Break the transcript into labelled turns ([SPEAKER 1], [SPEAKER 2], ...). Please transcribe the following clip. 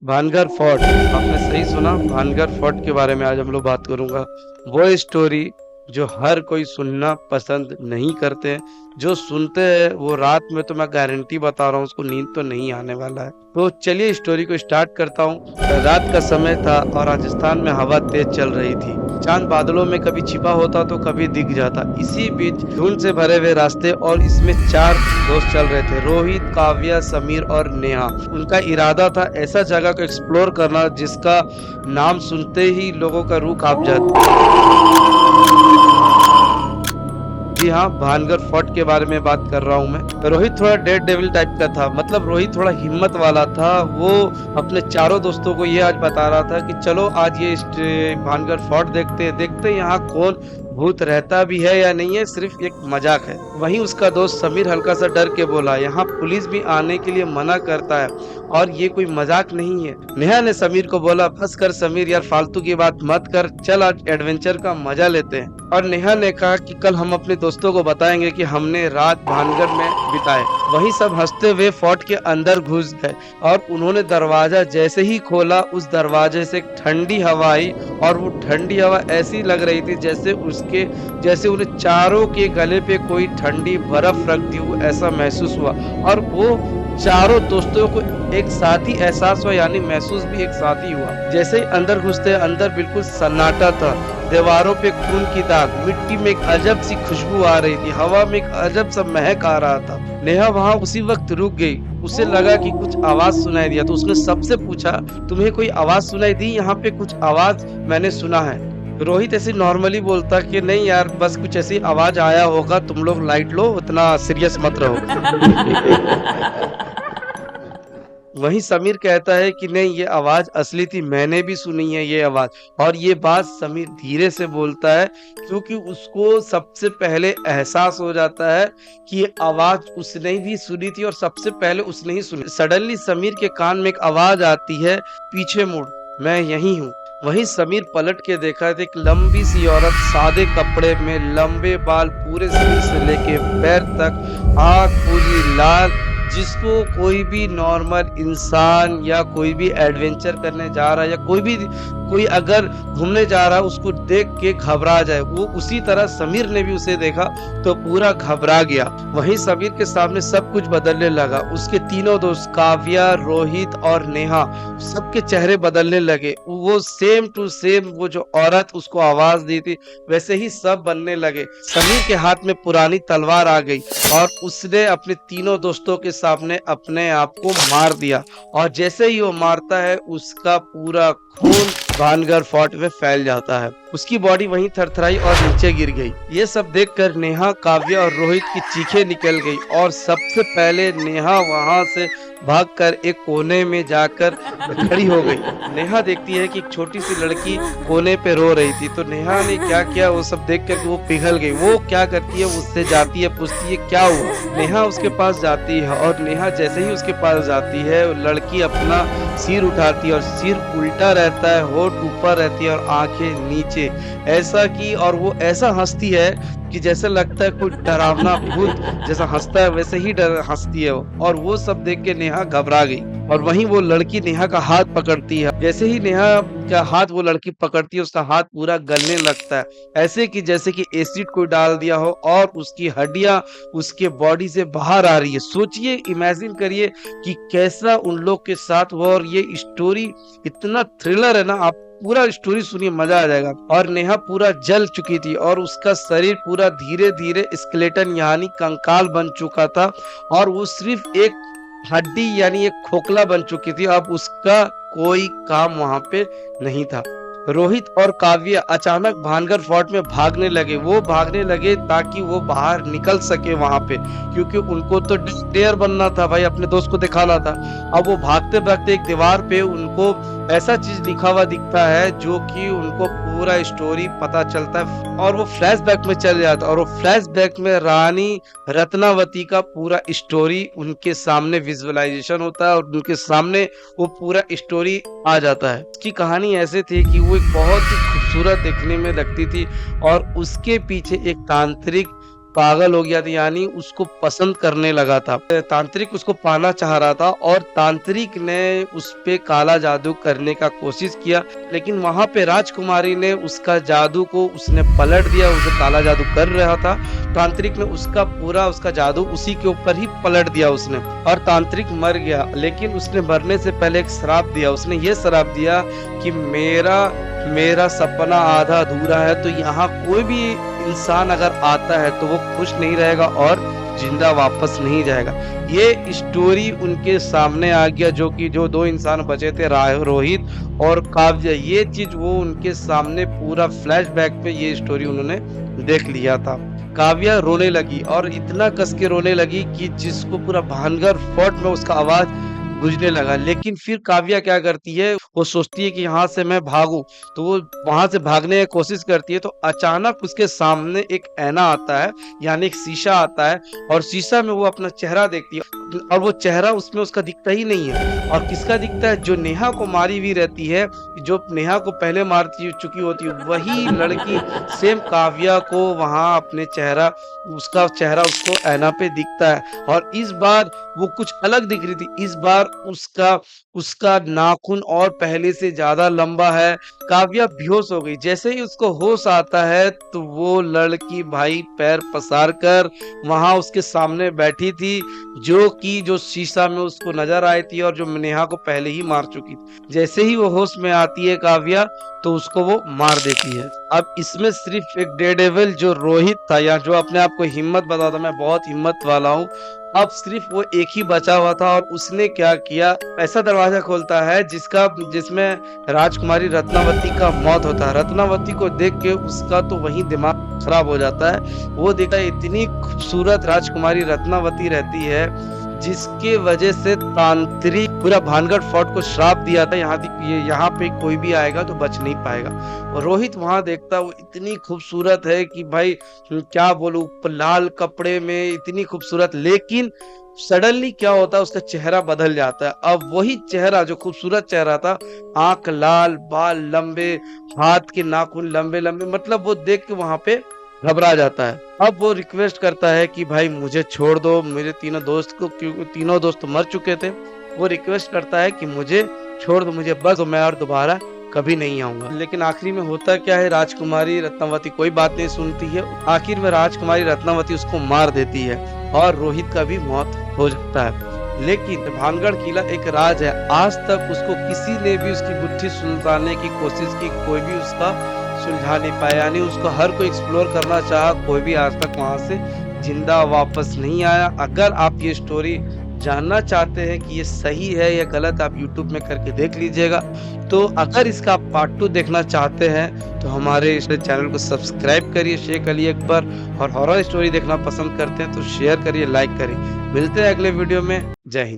[SPEAKER 1] Bhangarh fort, आपने सही सुना। भानगढ़ फोर्ट के बारे में आज हम लोग बात करूंगा। वो स्टोरी जो हर कोई सुनना पसंद नहीं करते हैं। जो सुनते हैं वो रात में, तो मैं गारंटी बता रहा हूँ, उसको नींद तो नहीं आने वाला है। तो चलिए स्टोरी को स्टार्ट करता हूँ। रात का समय था और राजस्थान में हवा तेज चल रही थी। चांद बादलों में कभी छिपा होता तो कभी दिख जाता। इसी बीच धुंध से भरे हुए रास्ते और इसमें चार दोस्त चल रहे थे, रोहित, काव्या, समीर और नेहा। उनका इरादा था ऐसा जगह को एक्सप्लोर करना जिसका नाम सुनते ही लोगों का रूह कांप जाता। जी हाँ, भानगढ़ फोर्ट के बारे में बात कर रहा हूँ मैं। रोहित थोड़ा डेड डेविल टाइप का था, मतलब रोहित थोड़ा हिम्मत वाला था। वो अपने चारों दोस्तों को ये आज बता रहा था कि चलो आज ये भानगढ़ फोर्ट देखते यहाँ कौन भूत रहता भी है या नहीं है, सिर्फ एक मजाक है। वहीं उसका दोस्त समीर हल्का सा डर के बोला, यहाँ पुलिस भी आने के लिए मना करता है और ये कोई मजाक नहीं है। नेहा ने समीर को बोला, बस कर समीर यार, फालतू की बात मत कर, चल आज एडवेंचर का मजा लेते हैं। और नेहा ने कहा कि कल हम अपने दोस्तों को बताएंगे कि हमने रात भानगढ़ में बिताए। वही सब हंसते हुए फोर्ट के अंदर घुस गए और उन्होंने दरवाजा जैसे ही खोला, उस दरवाजे से एक ठंडी हवा आई और वो ठंडी हवा ऐसी लग रही थी जैसे उन्हें चारों के गले पे कोई ठंडी बर्फ रख दी हो, ऐसा महसूस हुआ। और वो चारों दोस्तों को एक साथ ही एहसास हुआ, यानी महसूस भी एक साथ ही हुआ। जैसे ही अंदर घुसते, अंदर बिल्कुल सन्नाटा था। दीवारों पे खून की दाग, मिट्टी में एक अजब सी खुशबू आ रही थी, हवा में एक अजब सा महक आ रहा था। नेहा वहां उसी वक्त रुक गई। उसे लगा कि कुछ आवाज सुनाई दिया, तो उसने सबसे पूछा, तुम्हें कोई आवाज सुनाई दी? यहाँ पे कुछ आवाज मैंने सुना है। रोहित ऐसे नॉर्मली बोलता कि नहीं यार, बस कुछ ऐसी आवाज आया होगा, तुम लोग लाइट लो, उतना सीरियस मत रहो। वहीं समीर कहता है कि नहीं, ये आवाज असली थी, मैंने भी सुनी है ये आवाज। और ये बात समीर धीरे से बोलता है क्योंकि उसको सबसे पहले एहसास हो जाता है कि ये आवाज उसने भी सुनी थी और सबसे पहले उसने ही सुनी। सडनली समीर के कान में एक आवाज आती है, पीछे मुड़, मैं यही हूँ। वहीं समीर पलट के देखा तो एक लंबी सी औरत सादे कपड़े में, लंबे बाल पूरे सिर से लेके पैर तक, आंख पूरी लाल, जिसको कोई भी नॉर्मल इंसान या कोई भी एडवेंचर करने जा रहा है या कोई अगर घूमने जा रहा है उसको देख के घबरा जाए, वो उसी तरह समीर ने भी उसे देखा तो पूरा घबरा गया। वहीं समीर के सामने सब कुछ बदलने लगा। उसके तीनों दोस्त काव्या, रोहित और नेहा, सबके चेहरे बदलने लगे। वो सेम टू सेम वो जो औरत उसको आवाज दी थी वैसे ही सब बनने लगे। समीर के हाथ में पुरानी तलवार आ गई और उसने अपने तीनों दोस्तों के सामने अपने आप को मार दिया। और जैसे ही वो मारता है उसका पूरा खून भानगढ़ फोर्ट में फैल जाता है। उसकी बॉडी वहीं थरथराई और नीचे गिर गई। ये सब देखकर नेहा, काव्या और रोहित की चीखें निकल गई और सबसे पहले नेहा वहां से भागकर एक कोने में जाकर खड़ी हो गई। नेहा देखती है कि एक छोटी सी लड़की कोने पे रो रही थी, तो नेहा ने क्या किया वो सब देख कर वो पिघल गई। वो क्या करती है, उससे जाती है, पूछती है क्या हुआ। नेहा उसके पास जाती है और नेहा जैसे ही उसके पास जाती है, लड़की अपना सिर उठाती है और सिर उल्टा रहता है, होठ ऊपर रहती है और आंखें नीचे, ऐसा की। और वो ऐसा हंसती है कि जैसे लगता है कोई डरावना भूत जैसा हंसता है, वैसे ही डर हंसती है वो। और वो सब देख के नेहा घबरा गई और वहीं वो लड़की नेहा का हाथ पकड़ती है। जैसे ही नेहा का हाथ वो लड़की पकड़ती है, उसका हाथ पूरा गलने लगता है, ऐसे कि जैसे कि एसिड कोई डाल दिया हो और उसकी हड्डियां उसके बॉडी से बाहर आ रही है। सोचिए, इमेजिन करिए कि कैसा उन लोग के साथ हुआ। और ये स्टोरी इतना थ्रिलर है ना, आप पूरा स्टोरी सुनिए, मजा आ जाएगा। और नेहा पूरा जल चुकी थी और उसका शरीर पूरा धीरे धीरे स्केलेटन यानी कंकाल बन चुका था और वो सिर्फ एक हड्डी यानी एक खोखला बन चुकी थी। अब उसका कोई काम वहां पे नहीं था। रोहित और काव्य अचानक भानगढ़ फोर्ट में भागने लगे। वो भागने लगे ताकि वो बाहर निकल सके वहां पे, क्योंकि उनको तो डेयर बनना था भाई, अपने दोस्त को दिखाना था। अब वो भागते भागते एक दीवार पे उनको ऐसा चीज लिखा हुआ दिखता है जो कि उनको पूरा स्टोरी पता चलता है और वो फ्लैशबैक में चल जाता है। और वो फ्लैशबैक में रानी रत्नावती का पूरा स्टोरी उनके सामने विजुअलाइजेशन होता है और उनके सामने वो पूरा स्टोरी आ जाता है। उसकी कहानी ऐसे थी कि वो एक बहुत ही खूबसूरत देखने में लगती थी और उसके पीछे एक तांत्रिक पागल हो गया था, यानी उसको पसंद करने लगा था। तांत्रिक उसको पाना चाह रहा था और तांत्रिक ने उस पे काला जादू करने का कोशिश किया, लेकिन वहां पे राजकुमारी ने उसका जादू को उसने पलट दिया। उसे काला जादू कर रहा था, तांत्रिक ने उसका जादू उसी के ऊपर ही पलट दिया उसने, और तांत्रिक मर गया। लेकिन उसने मरने से पहले एक श्राप दिया। उसने ये श्राप दिया कि मेरा सपना आधा अधूरा है, तो यहाँ कोई भी इंसान अगर आता है तो वो खुश नहीं रहेगा और जिंदा वापस नहीं जाएगा। ये स्टोरी उनके सामने आ गया, जो दो इंसान बचे थे, रोहित और काव्य। ये चीज वो उनके सामने पूरा फ्लैशबैक में ये स्टोरी उन्होंने देख लिया था। काव्या रोने लगी और इतना कस के रोने लगी कि जिसको पूरा भानगढ़ फोर्ट में उसका आवाज गूंजने लगा। लेकिन फिर काव्या क्या करती है, वो सोचती है कि यहाँ से मैं भागूं, तो वो वहां से भागने की कोशिश करती है। तो अचानक उसके सामने एक ऐना आता है, यानी एक शीशा आता है, और शीशा में वो अपना चेहरा देखती है, और वो चेहरा उसमें उसका दिखता ही नहीं है। और किसका दिखता है? जो नेहा को मारी हुई रहती है, जो नेहा को पहले मार चुकी होती है, वही लड़की सेम काव्या को वहां अपने उसका चेहरा उसको ऐना पे दिखता है। और इस बार वो कुछ अलग दिख रही थी। इस बार उसका नाखून और पहले से ज्यादा लंबा है। काव्या बेहोश हो गई। जैसे ही उसको होश आता है तो वो लड़की भाई पैर पसार कर वहां उसके सामने बैठी थी, जो शीशा में उसको नजर आई थी और जो नेहा को पहले ही मार चुकी थी। जैसे ही वो होश में आती है काव्या, तो उसको वो मार देती है। अब इसमें सिर्फ एक डेडेविल जो रोहित था, या जो अपने आप को हिम्मत बताता, मैं बहुत हिम्मत वाला हूँ, अब सिर्फ वो एक ही बचा हुआ था। और उसने क्या किया, ऐसा दरवाजा खोलता है जिसमें राजकुमारी रत्नावती का मौत होता है। रत्नावती को देख के उसका तो वही दिमाग खराब हो जाता है। वो देखता है इतनी खूबसूरत राजकुमारी रत्नावती रहती है, जिसके वजह से तांत्रिक पूरा भानगढ़ फोर्ट को श्राप दिया था, यहाँ पे कोई भी आएगा तो बच नहीं पाएगा। और रोहित वहां देखता, वो इतनी खूबसूरत है कि भाई क्या बोलूं, लाल कपड़े में इतनी खूबसूरत। लेकिन सडनली क्या होता है, उसका चेहरा बदल जाता है। अब वही चेहरा जो खूबसूरत चेहरा था, आंख लाल, बाल लंबे, हाथ के नाखून लंबे लंबे, मतलब वो देख के वहां पे घबरा जाता है। अब वो रिक्वेस्ट करता है कि भाई मुझे छोड़ दो, मेरे तीनों दोस्त को, क्योंकि तीनों दोस्त मर चुके थे, वो रिक्वेस्ट करता है कि मुझे छोड़ दो, मुझे बस, मैं और दोबारा कभी नहीं आऊंगा। लेकिन आखिरी में होता क्या है, राजकुमारी रत्नावती कोई बात नहीं सुनती है। आखिर में राजकुमारी रत्नावती उसको मार देती है और रोहित का भी मौत हो जाता है। लेकिन भानगढ़ किला एक राज है, आज तक उसको किसी ने भी उसकी गुत्थी सुलझाने की कोशिश की, कोई भी उसका सुलझा नहीं पाया। यानी उसको हर कोई एक्सप्लोर करना चाहा, कोई भी आज तक वहां से जिंदा वापस नहीं आया। अगर आप ये स्टोरी जानना चाहते हैं कि ये सही है या गलत, आप YouTube में करके देख लीजिएगा। तो अगर इसका आप पार्ट 2 देखना चाहते हैं तो हमारे इस चैनल को सब्सक्राइब करिए, शेयर करिए एक बार, और हॉरर स्टोरी देखना पसंद करते हैं तो शेयर करिए, लाइक करिए। मिलते हैं अगले वीडियो में। जय हिंद।